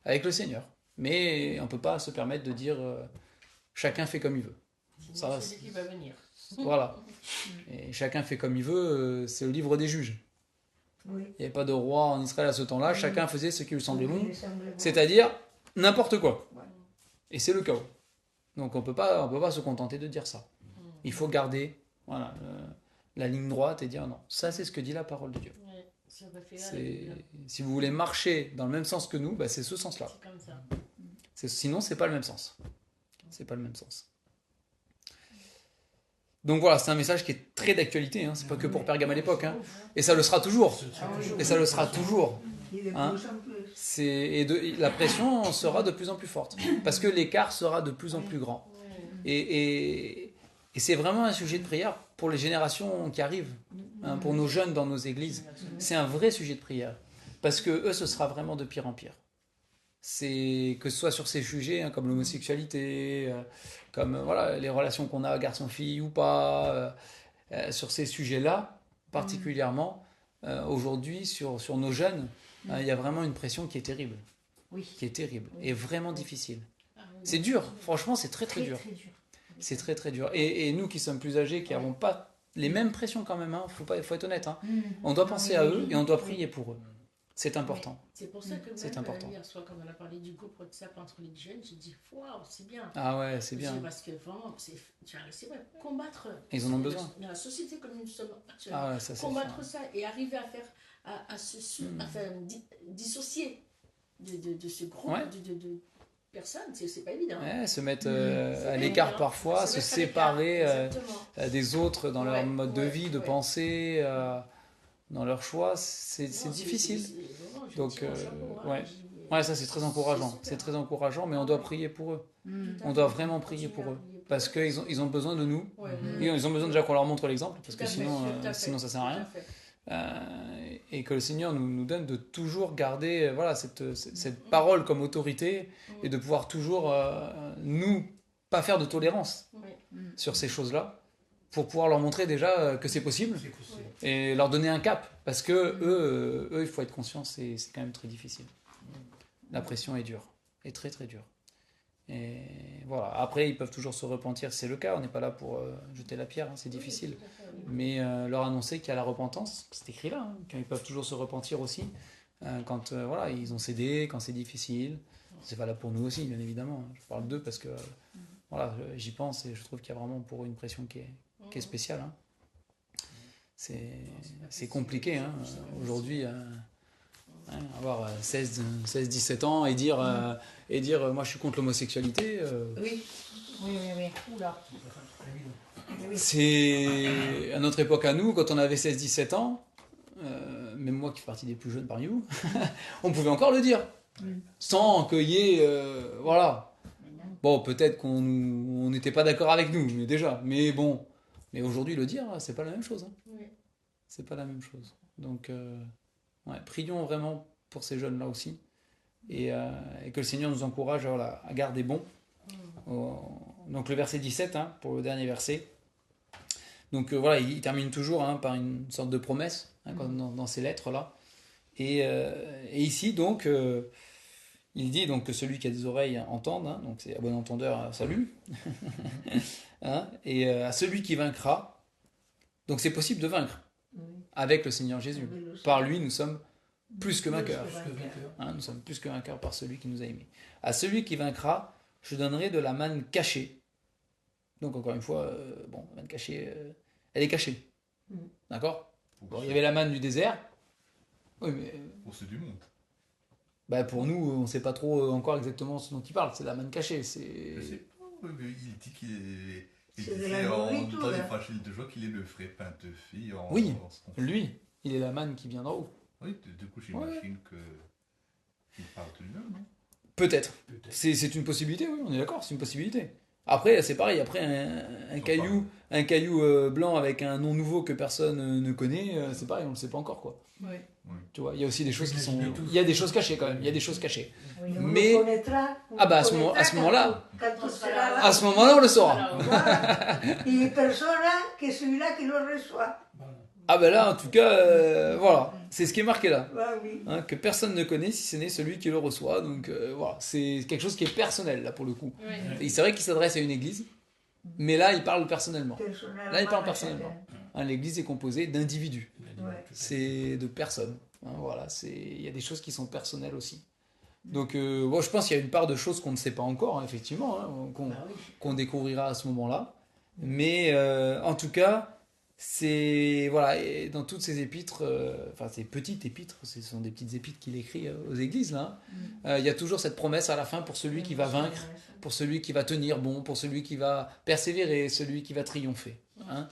avec le Seigneur. Mais on ne peut pas se permettre de dire chacun fait comme il veut. Ça, c'est qui va venir. Voilà. Et chacun fait comme il veut, c'est le livre des juges. Oui. Il n'y avait pas de roi en Israël à ce temps-là, chacun faisait ce qui lui semblait bon, c'est-à-dire n'importe quoi. Ouais. Et c'est le chaos. Donc on peut pas se contenter de dire ça. Il faut garder la ligne droite et dire non, ça c'est ce que dit la parole de Dieu. Se référer à la C'est, Bible. si vous voulez marcher dans le même sens que nous, bah, c'est ce sens-là. C'est comme ça. Sinon, c'est pas le même sens. C'est pas le même sens. Donc voilà, c'est un message qui est très d'actualité. Hein. C'est pas que pour Pergame à l'époque. Hein. Et ça le sera toujours. Et ça le sera toujours. Hein. La pression sera de plus en plus forte. Parce que l'écart sera de plus en plus grand. Et c'est vraiment un sujet de prière pour les générations qui arrivent. Hein, pour nos jeunes dans nos églises. C'est un vrai sujet de prière. Parce que eux, ce sera vraiment de pire en pire. C'est que ce soit sur ces sujets hein, comme l'homosexualité, comme voilà, les relations qu'on a garçon-fille ou pas, sur ces sujets-là particulièrement, aujourd'hui sur nos jeunes, il y a vraiment une pression qui est terrible. Oui. Qui est terrible et vraiment difficile. Ah oui. C'est dur, franchement c'est très très dur. C'est très très dur. Et nous qui sommes plus âgés, qui n'avons pas les mêmes pressions quand même, hein, faut être honnête, hein. On doit penser à eux et on doit prier pour eux. C'est important. C'est pour ça que C'est même important. hier soir, quand on a parlé du groupe WhatsApp entre les jeunes, j'ai dit waouh, c'est bien. Ah ouais, c'est bien. Parce que vraiment, c'est vrai, combattre. Ils en ont besoin. Dans la société comme nous sommes actuellement. Ah ouais, ça c'est Combattre sûr. ça et arriver à faire, à dissocier de ce groupe Ouais. de personnes, c'est pas évident. Ouais, se mettre C'est à pas l'écart évident. parfois, Se se mettre à l'écart, séparer exactement. des autres dans leur Ouais, mode de ouais, vie, de ouais. pensée, dans leur choix, c'est Non, difficile. vraiment, je Donc, tire mon chapeau, hein. ouais. J'ai- Ouais, ça c'est très encourageant. super. C'est très encourageant, mais on doit prier pour eux. Tout à On fait. doit vraiment prier Continuer pour à eux. prier pour Parce eux. qu'ils ont besoin de nous. Ouais, Et ils ont besoin déjà qu'on leur montre l'exemple, parce tout à que fait, sinon, tout à fait, sinon ça sert à tout rien. fait. Et que le Seigneur nous donne de toujours garder voilà, cette parole comme autorité et de pouvoir toujours, nous, pas faire de tolérance Ouais. sur ces choses-là pour pouvoir leur montrer déjà que c'est possible C'est possible. et leur donner un cap. Parce que eux, il faut être conscient, c'est quand même très difficile. La pression est dure, est très très dure. Et voilà. Après, ils peuvent toujours se repentir si c'est le cas. On n'est pas là pour jeter la pierre, hein, c'est difficile. Tout à fait, oui. Mais leur annoncer qu'il y a la repentance, c'est écrit là, hein, qu'ils peuvent toujours se repentir aussi quand voilà, ils ont cédé, quand c'est difficile. C'est valable pour nous aussi, bien évidemment. Je parle d'eux parce que voilà, j'y pense et je trouve qu'il y a vraiment pour eux une pression qui est spéciale. Hein. C'est compliqué hein, aujourd'hui. Avoir 16-17 ans et dire moi je suis contre l'homosexualité, Oui. Oula. c'est à notre époque à nous, quand on avait 16-17 ans, même moi qui fais partie des plus jeunes parmi vous, on pouvait encore le dire, sans qu'il y ait, voilà. Bon, peut-être qu'on n'était pas d'accord avec nous, mais déjà, mais bon, mais aujourd'hui le dire, c'est pas la même chose. Hein. Oui. C'est pas la même chose. Donc, ouais, prions vraiment pour ces jeunes-là aussi, et que le Seigneur nous encourage voilà, à garder bon. Donc le verset 17, hein, pour le dernier verset. Donc voilà, il termine toujours hein, par une sorte de promesse hein, dans ces lettres-là. Et ici, donc, il dit donc, que celui qui a des oreilles entende, hein, donc c'est à bon entendeur, salut. Hein, et à celui qui vaincra, donc c'est possible de vaincre avec le Seigneur Jésus. Par lui, nous sommes plus que vainqueurs. Plus que vainqueur. Hein, nous sommes plus que vainqueurs par celui qui nous a aimés. À celui qui vaincra, je donnerai de la manne cachée. Donc encore une fois, bon, la manne cachée, elle est cachée. D'accord ? Bon, il y avait la manne du désert. Oui, mais Pour ceux du monde. bah, pour nous, on ne sait pas trop encore exactement ce dont il parle. C'est la manne cachée. Je sais pas, oui, mais il dit qu'il est. Il C'est de disait la dans nourriture, les hein. fragiles de joie qu'il est le frais pain de fille en. Oui, en ce qu'on fait. lui, il est la manne qui vient d'en haut. Oui, du coup, j'imagine qu'il parle de lui-même, non? Peut-être. Peut-être. C'est une possibilité, oui, on est d'accord, c'est une possibilité. Après, c'est pareil, après un caillou blanc avec un nom nouveau que personne ne connaît, c'est pareil, on ne le sait pas encore, quoi. Ouais. Tu vois, il y a aussi des choses qui sont... Imaginez tout. Il y a des choses cachées quand même, il y a des choses cachées. Oui, Mais- on le connaîtra, on Ah bah, le connaîtra à ce moment-là- quand on sera là. À ce moment-là, on le saura. Voilà, Voilà. Y persona que celui-là qui le reçoit. Voilà. Ah ben là, en tout cas, voilà, c'est ce qui est marqué là. Bah oui. Hein, que personne ne connaît si ce n'est celui qui le reçoit. Donc voilà, c'est quelque chose qui est personnel là pour le coup. Ouais. Et c'est vrai qu'il s'adresse à une église, mais là il parle personnellement. Là, il parle personnellement. Hein, l'église est composée d'individus, Ouais. c'est de personnes. Hein, voilà, il y a des choses qui sont personnelles aussi. Donc bon, je pense qu'il y a une part de choses qu'on ne sait pas encore, hein, effectivement, hein, Bah oui. qu'on découvrira à ce moment-là. Mais en tout cas, c'est voilà, et dans toutes ces épîtres, enfin ces petites épîtres, ce sont des petites épîtres qu'il écrit aux églises là. Il y a toujours cette promesse à la fin pour celui qui va vaincre, pour celui qui va tenir bon, pour celui qui va persévérer, celui qui va triompher. Hein.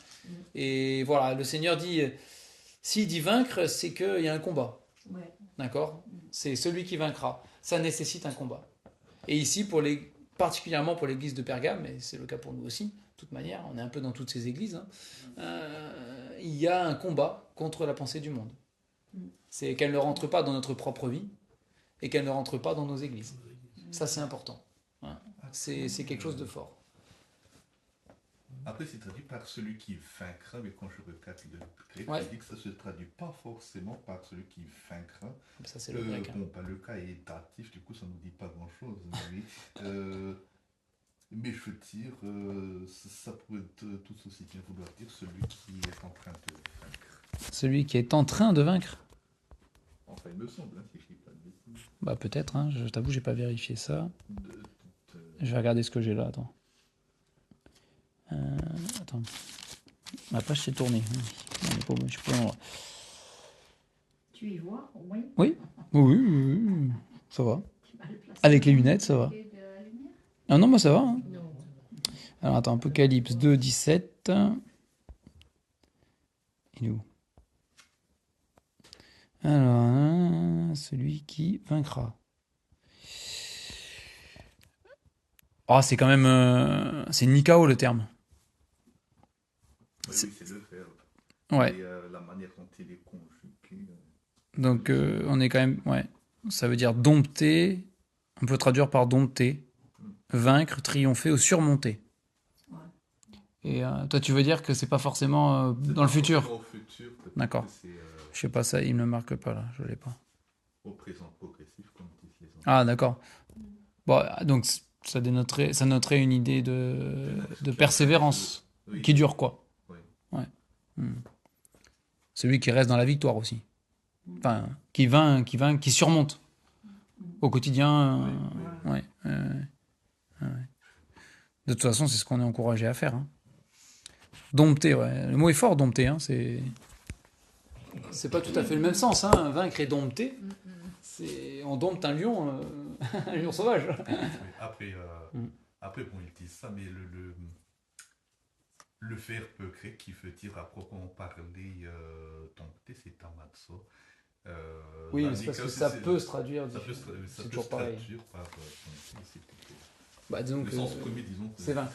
Et voilà, le Seigneur dit, s'il dit vaincre, c'est qu'il y a un combat. Ouais. D'accord? C'est celui qui vaincra. Ça nécessite un combat. Et ici, particulièrement pour l'église de Pergame, et c'est le cas pour nous aussi, de toute manière, on est un peu dans toutes ces églises, hein, il y a un combat contre la pensée du monde. C'est qu'elle ne rentre pas dans notre propre vie et qu'elle ne rentre pas dans nos églises. Ça, c'est important. Hein. C'est quelque chose de fort. Après, c'est traduit par celui qui vaincra, mais quand je regarde le grec, Ouais. je dis que ça ne se traduit pas forcément par celui qui vaincra. Ça, c'est le grec. Hein. Bon, bah, le cas est datif, du coup, ça ne nous dit pas grand-chose. Mais je veux dire, ça pourrait tout aussi bien vouloir dire celui qui est en train de vaincre. Celui qui est en train de vaincre. Enfin, il me semble, hein, si je ne dis pas de bêtises. Bah peut-être, hein, je t'avoue, j'ai pas vérifié ça. De toute, Je vais regarder ce que j'ai là, attends. Attends. Ma page s'est tournée. Je suis pas au bon endroit. Tu y vois, au moins. Oui, oui, ça va. Tu vas le placer. Avec les lunettes, ça va. De la lumière. Ah non, moi ça va. Hein. Non. Alors attends, Apocalypse 2, 17. Il est où? Alors, celui qui vaincra. Ah, c'est quand même... c'est Nikao le terme. oui, c'est le verbe. Ouais. Et la manière dont il est conjugué. Donc on est quand même... Ouais. Ça veut dire dompter. On peut traduire par dompter. Vaincre, triompher ou surmonter. Ouais. Et toi, tu veux dire que c'est pas forcément dans le futur? Au futur, peut-être D'accord. que c'est Je sais pas, ça, il ne me marque pas là. Je l'ai pas. au présent progressif, comme disent les anciens. Ah, d'accord. Bon, donc ça noterait une idée de persévérance Oui. qui dure quoi. Oui. Ouais. Celui qui reste dans la victoire aussi. Enfin, qui surmonte au quotidien. Ouais. De toute façon, c'est ce qu'on est encouragé à faire. Hein. Dompter, ouais. Le mot est fort, dompter. Hein. C'est pas tout à fait le même sens. Hein. Vaincre et dompter. On dompte un lion, un lion sauvage. Oui, après, bon, ils disent ça, mais le verbe grec qui veut dire à proprement parler dompter, c'est tamatso. Oui, mais c'est parce que ça peut se traduire. Ça peut C'est se toujours pareil. traduire par dompter, c'est plutôt. Bah, disons Le que sens premier, disons que c'est vaincre.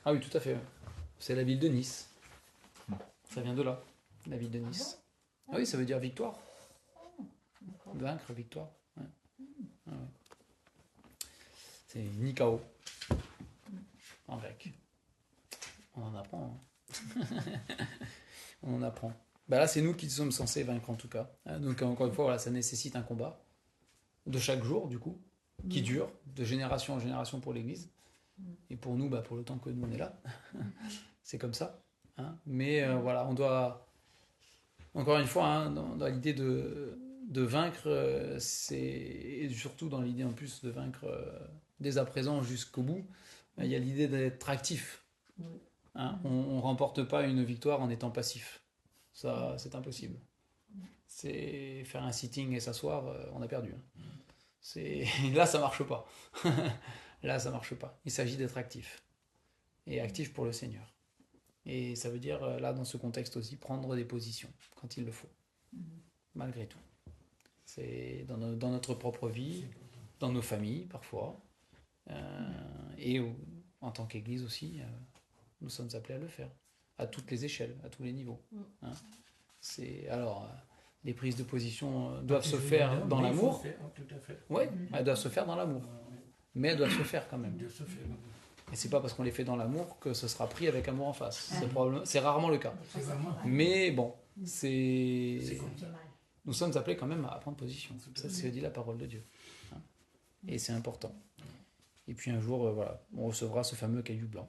Ah oui, tout à fait. Ouais. C'est la ville de Nice. Ça vient de là, la ville de Nice. Ah oui, ça veut dire victoire. Vaincre, victoire. Ouais. Ah ouais. C'est Nikao en grec. On en apprend. Hein. On en apprend. Bah là, c'est nous qui sommes censés vaincre en tout cas. Donc encore une fois, voilà, ça nécessite un combat de chaque jour, du coup, qui dure de génération en génération pour l'Église. Et pour nous, bah, pour le temps que nous on est là. C'est comme ça. Hein. Mais voilà, on doit, encore une fois, hein, dans l'idée de vaincre, et surtout dans l'idée en plus de vaincre dès à présent jusqu'au bout, il y a l'idée d'être actif. Hein. On ne remporte pas une victoire en étant passif. Ça, c'est impossible. C'est faire un sitting et s'asseoir, on a perdu. Hein. Là, ça marche pas. Là, ça marche pas. Il s'agit d'être actif. Et actif pour le Seigneur. Et ça veut dire, là, dans ce contexte aussi, prendre des positions quand il le faut. Malgré tout. C'est dans notre propre vie, dans nos familles, parfois. Et en tant qu'Église aussi, nous sommes appelés à le faire. À toutes les échelles, à tous les niveaux. Hein. Alors, les prises de position doivent se faire dans l'amour. Oui, elles doivent se faire dans l'amour. Mais elles doivent se faire quand même. Et c'est pas parce qu'on les fait dans l'amour que ce sera pris avec amour en face. C'est rarement le cas. Mais bon, nous sommes appelés quand même à prendre position. Ça, c'est dit la parole de Dieu. Hein. Et c'est important. Et puis un jour, voilà, on recevra ce fameux caillou blanc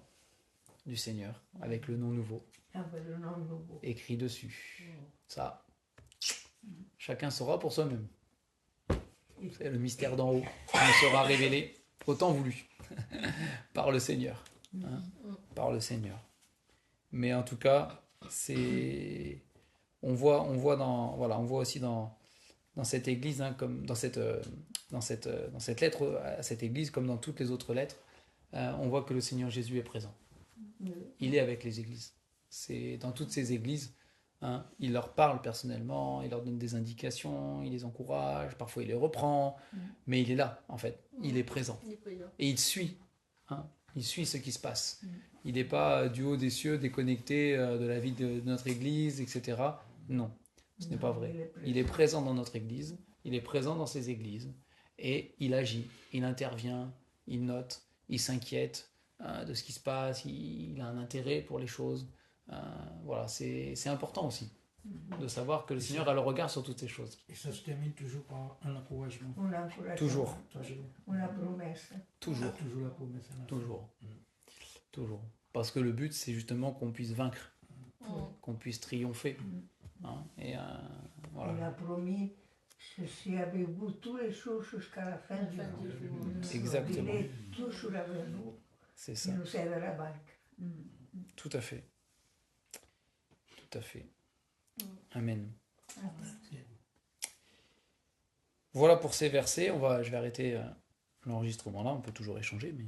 du Seigneur avec le nom nouveau écrit dessus. Ça, chacun saura pour soi-même. C'est le mystère d'en haut qui nous sera révélé au temps voulu par le Seigneur. Hein, par le Seigneur. Mais en tout cas, C'est, on voit aussi dans cette église, hein, comme dans cette lettre à cette église, comme dans toutes les autres lettres, on voit que le Seigneur Jésus est présent. Il est avec les églises. C'est dans toutes ces églises, hein, il leur parle personnellement, il leur donne des indications, il les encourage, parfois il les reprend, mais il est là, en fait. Il est présent. Il est présent. Et il suit. Hein, il suit ce qui se passe. Il n'est pas du haut des cieux, déconnecté de la vie de notre église, etc. Non, ce n'est pas vrai. Il est présent dans notre église, il est présent dans ces églises, et il agit, il intervient, il note, il s'inquiète de ce qui se passe, il a un intérêt pour les choses. Voilà, c'est important aussi de savoir que le Seigneur a le regard sur toutes ces choses. Et ça se termine toujours par un encouragement. Un encouragement. Toujours. Toujours. Una promessa. Toujours. Toujours la promesse à la fin. Toujours. Toujours. Parce que le but, c'est justement qu'on puisse vaincre, qu'on puisse triompher. Hein, et Il voilà. a promis, je suis avec vous tous les jours jusqu'à la fin du monde. Exactement. Il est toujours avec nous. C'est ça. Il nous aide à la barque. Tout à fait. Tout à fait. Amen. Voilà pour ces versets. Je vais arrêter l'enregistrement là. On peut toujours échanger, mais